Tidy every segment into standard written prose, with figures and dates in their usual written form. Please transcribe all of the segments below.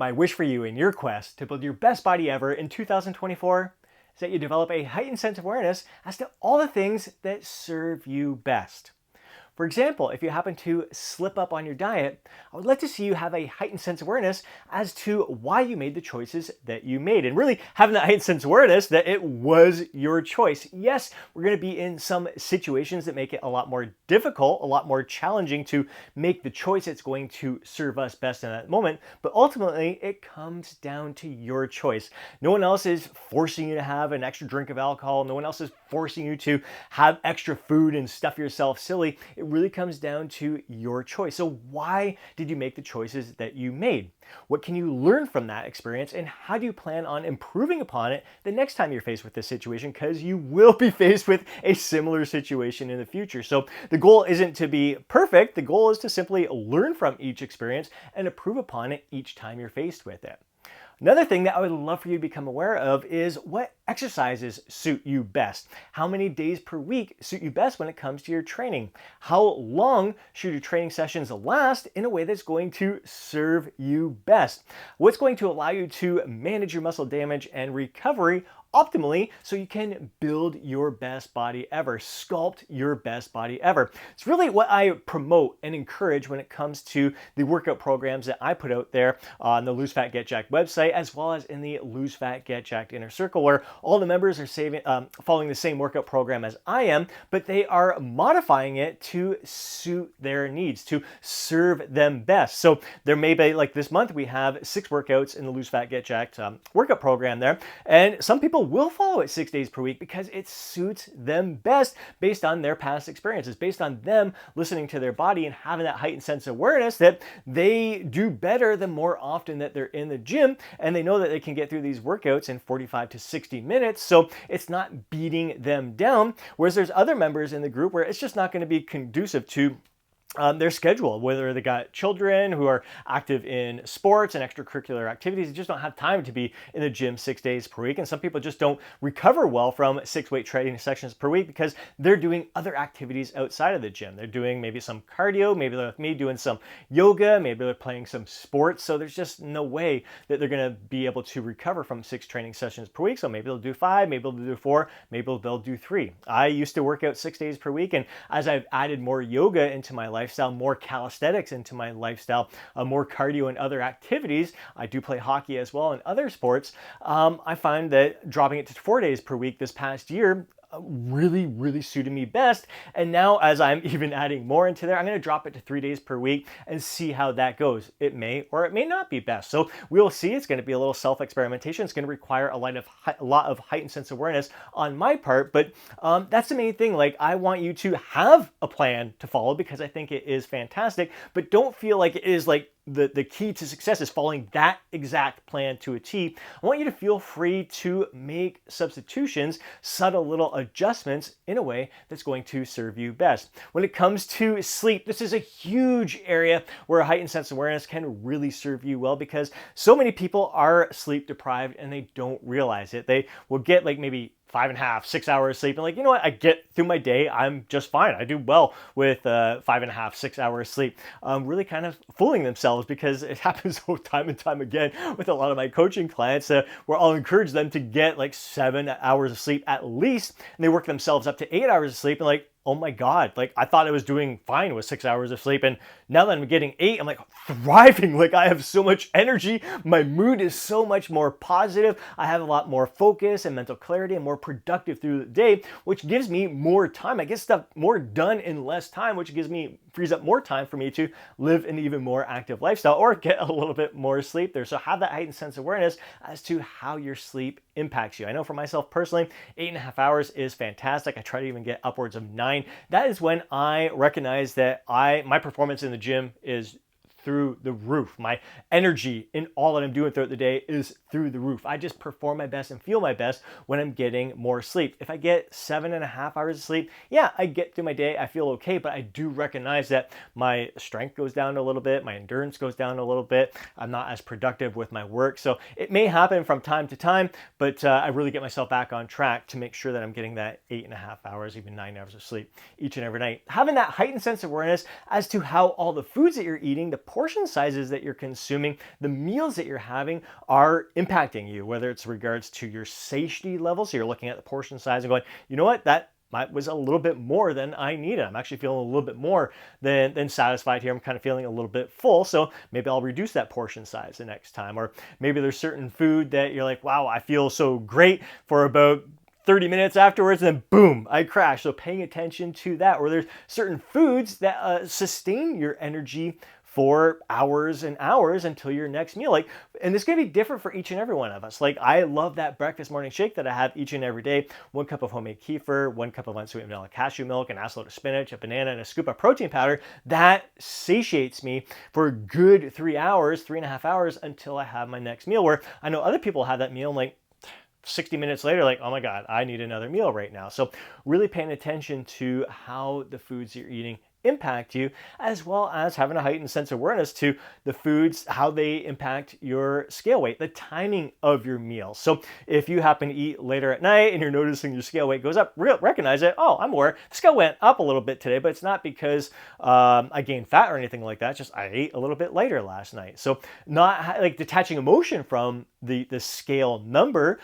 My wish for you in your quest to build your best body ever in 2024 is that you develop a heightened sense of awareness as to all the things that serve you best. For example, if you happen to slip up on your diet, I would like to see you have a heightened sense of awareness as to why you made the choices that you made, and really having that heightened sense of awareness that it was your choice. Yes, we're going to be in some situations that make it a lot more difficult, a lot more challenging to make the choice that's going to serve us best in that moment, but ultimately it comes down to your choice. No one else is forcing you to have an extra drink of alcohol. No one else is forcing you to have extra food and stuff yourself silly. It really comes down to your choice. So why did you make the choices that you made? What can you learn from that experience, and how do you plan on improving upon it the next time you're faced with this situation? Because you will be faced with a similar situation in the future. So the goal isn't to be perfect. The goal is to simply learn from each experience and improve upon it each time you're faced with it. Another thing that I would love for you to become aware of is what exercises suit you best. How many days per week suit you best when it comes to your training? How long should your training sessions last in a way that's going to serve you best? What's going to allow you to manage your muscle damage and recovery optimally so you can build your best body ever, sculpt your best body ever. It's really what I promote and encourage when it comes to the workout programs that I put out there on the Lose Fat Get Jacked website, as well as in the Lose Fat Get Jacked Inner Circle, where all the members are following the same workout program as I am, but they are modifying it to suit their needs, to serve them best. So there may be, like this month, we have 6 workouts in the Lose Fat Get Jacked workout program there, and some people will follow it 6 days per week because it suits them best based on their past experiences, based on them listening to their body and having that heightened sense of awareness that they do better the more often that they're in the gym, and they know that they can get through these workouts in 45 to 60 minutes, so it's not beating them down. Whereas there's other members in the group where it's just not going to be conducive to their schedule, whether they got children who are active in sports and extracurricular activities. They just don't have time to be in the gym 6 days per week. And some people just don't recover well from 6 weight training sessions per week because they're doing other activities outside of the gym. They're doing maybe some cardio, maybe they're with me doing some yoga, maybe they're playing some sports. So there's just no way that they're going to be able to recover from 6 training sessions per week. So maybe they'll do 5, maybe they'll do 4, maybe they'll do 3. I used to work out 6 days per week, and as I've added more yoga into my lifestyle, more calisthenics into my lifestyle, more cardio and other activities. I do play hockey as well and other sports. I find that dropping it to 4 days per week this past year really suited me best. And now, as I'm even adding more into there, I'm going to drop it to 3 days per week and see how that goes. It may or it may not be best. So we'll see. It's going to be a little self-experimentation. It's going to require a lot of heightened sense of awareness on my part, but that's the main thing. Like, I want you to have a plan to follow because I think it is fantastic, but don't feel like it is like the key to success is following that exact plan to a T. I want you to feel free to make substitutions, subtle little adjustments in a way that's going to serve you best. When it comes to sleep, this is a huge area where a heightened sense of awareness can really serve you well because so many people are sleep deprived and they don't realize it. They will get like maybe 5.5, 6 hours sleep, and like, you know what, I get through my day, I'm just fine. I do well with 5.5, 6 hours sleep. Really kind of fooling themselves because it happens time and time again with a lot of my coaching clients where I'll encourage them to get like 7 hours of sleep at least, and they work themselves up to 8 hours of sleep, and like, oh my God, like I thought I was doing fine with 6 hours of sleep, and now that I'm getting 8, I'm like thriving. Like, I have so much energy. My mood is so much more positive. I have a lot more focus and mental clarity and more productive through the day, which gives me more time. I get stuff more done in less time, which frees up more time for me to live an even more active lifestyle or get a little bit more sleep there. So have that heightened sense of awareness as to how your sleep impacts you. I know for myself personally, 8.5 hours is fantastic. I try to even get upwards of 9. That is when I recognize that my performance in the gym is through the roof. My energy in all that I'm doing throughout the day is through the roof. I just perform my best and feel my best when I'm getting more sleep. If I get 7.5 hours of sleep, yeah, I get through my day, I feel okay, but I do recognize that my strength goes down a little bit, my endurance goes down a little bit, I'm not as productive with my work. So it may happen from time to time, but I really get myself back on track to make sure that I'm getting that 8.5 hours, even 9 hours of sleep each and every night. Having that heightened sense of awareness as to how all the foods that you're eating, the portion sizes that you're consuming, the meals that you're having are impacting you, whether it's regards to your satiety level. So you're looking at the portion size and going, you know what, that was a little bit more than I needed. I'm actually feeling a little bit more than satisfied here. I'm kind of feeling a little bit full, so maybe I'll reduce that portion size the next time. Or maybe there's certain food that you're like, wow, I feel so great for about 30 minutes afterwards, and then boom, I crash. So paying attention to that. Or there's certain foods that sustain your energy for hours and hours until your next meal. And this is gonna be different for each and every one of us. I love that breakfast morning shake that I have each and every day. 1 cup of homemade kefir, 1 cup of unsweetened vanilla cashew milk, an ounce load of spinach, a banana, and a scoop of protein powder. That satiates me for a good 3 hours, 3.5 hours until I have my next meal, where I know other people have that meal and 60 minutes later, oh my God, I need another meal right now. So really paying attention to how the foods you're eating impact you, as well as having a heightened sense of awareness to the foods, how they impact your scale weight, the timing of your meals. So if you happen to eat later at night and you're noticing your scale weight goes up, recognize it. Oh, I'm aware the scale went up a little bit today, but it's not because I gained fat or anything like that. It's just I ate a little bit later last night. So not detaching emotion from the scale number,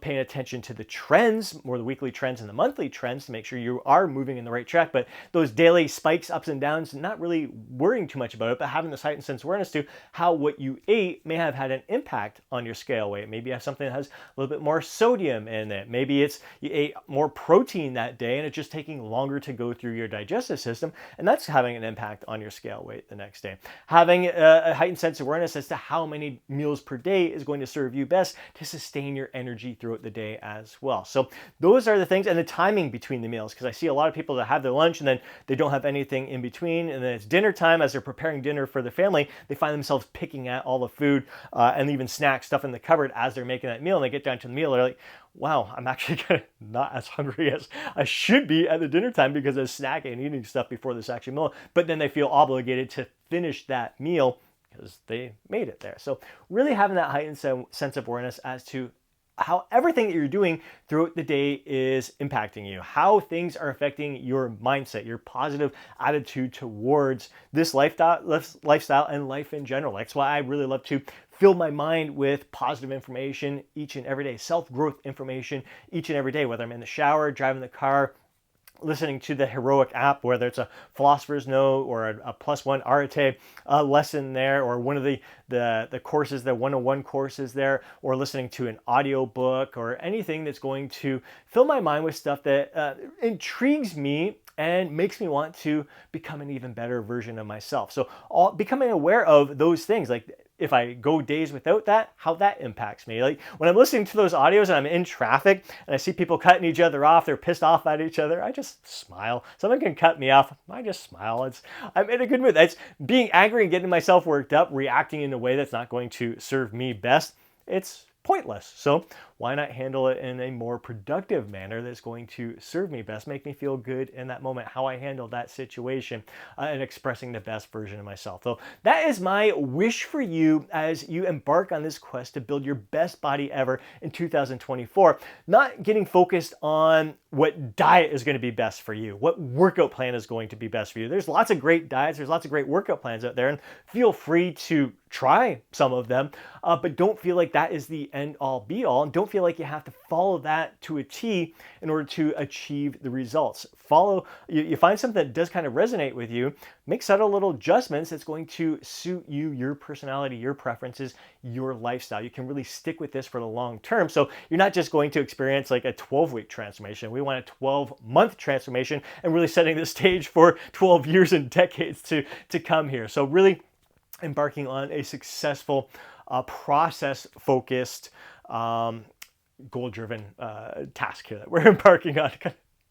paying attention to the trends, more the weekly trends and the monthly trends to make sure you are moving in the right track. But those daily spikes, ups and downs, not really worrying too much about it, but having this heightened sense of awareness to how what you ate may have had an impact on your scale weight. Maybe you have something that has a little bit more sodium in it. Maybe it's you ate more protein that day and it's just taking longer to go through your digestive system, and that's having an impact on your scale weight the next day. Having a heightened sense of awareness as to how many meals per day is going to serve you best to sustain your energy throughout the day as well. So those are the things, and the timing between the meals, because I see a lot of people that have their lunch and then they don't have anything in between, and then it's dinner time. As they're preparing dinner for their family, they find themselves picking at all the food and even snack stuff in the cupboard as they're making that meal, and they get down to the meal, they're like, wow, I'm actually not as hungry as I should be at the dinner time because I was snacking and eating stuff before this actual meal, but then they feel obligated to finish that meal because they made it there. So really having that heightened sense of awareness as to how everything that you're doing throughout the day is impacting you, how things are affecting your mindset, your positive attitude towards this lifestyle and life in general. That's why I really love to fill my mind with positive information each and every day, self-growth information each and every day, whether I'm in the shower, driving the car, listening to the Heroic app, whether it's a philosopher's note or a +1 arate lesson there, or one of the courses, the 101 courses there, or listening to an audio book or anything that's going to fill my mind with stuff that intrigues me and makes me want to become an even better version of myself. So becoming aware of those things, if I go days without that, how that impacts me. When I'm listening to those audios and I'm in traffic and I see people cutting each other off, they're pissed off at each other, I just smile. Someone can cut me off, I just smile. I'm in a good mood. It's being angry and getting myself worked up, reacting in a way that's not going to serve me best. It's pointless. So why not handle it in a more productive manner that's going to serve me best, make me feel good in that moment, how I handle that situation, and expressing the best version of myself. So that is my wish for you as you embark on this quest to build your best body ever in 2024. Not getting focused on what diet is going to be best for you, what workout plan is going to be best for you. There's lots of great diets, there's lots of great workout plans out there, and feel free to try some of them, but don't feel like that is the end all be all, and don't feel like you have to follow that to a T in order to achieve the results. You find something that does kind of resonate with you, make subtle little adjustments that's going to suit you, your personality, your preferences, your lifestyle. You can really stick with this for the long term. So you're not just going to experience a 12-week transformation. We want a 12-month transformation and really setting the stage for 12 years and decades to come here. So really embarking on a successful, process-focused, goal-driven task here that we're embarking on.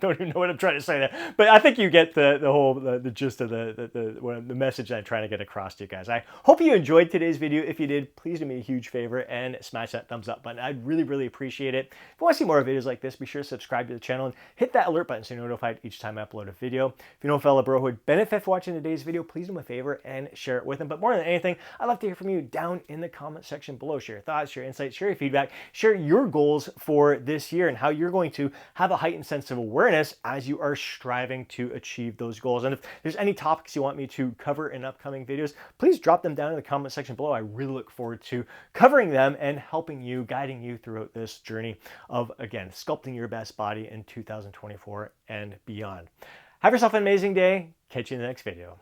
Don't even know what I'm trying to say there, but I think you get the gist of the message that I'm trying to get across to you guys. I hope you enjoyed today's video. If you did, please do me a huge favor and smash that thumbs up button. I'd really, really appreciate it. If you want to see more videos like this, be sure to subscribe to the channel and hit that alert button so you're notified each time I upload a video. If you know a fellow bro who would benefit from watching today's video, please do me a favor and share it with them. But more than anything, I'd love to hear from you down in the comment section below. Share your thoughts, share your insights, share your feedback, share your goals for this year and how you're going to have a heightened sense of awareness self-awareness as you are striving to achieve those goals. And if there's any topics you want me to cover in upcoming videos, please drop them down in the comment section below. I really look forward to covering them and helping you, guiding you throughout this journey of, again, sculpting your best body in 2024 and beyond. Have yourself an amazing day. Catch you in the next video.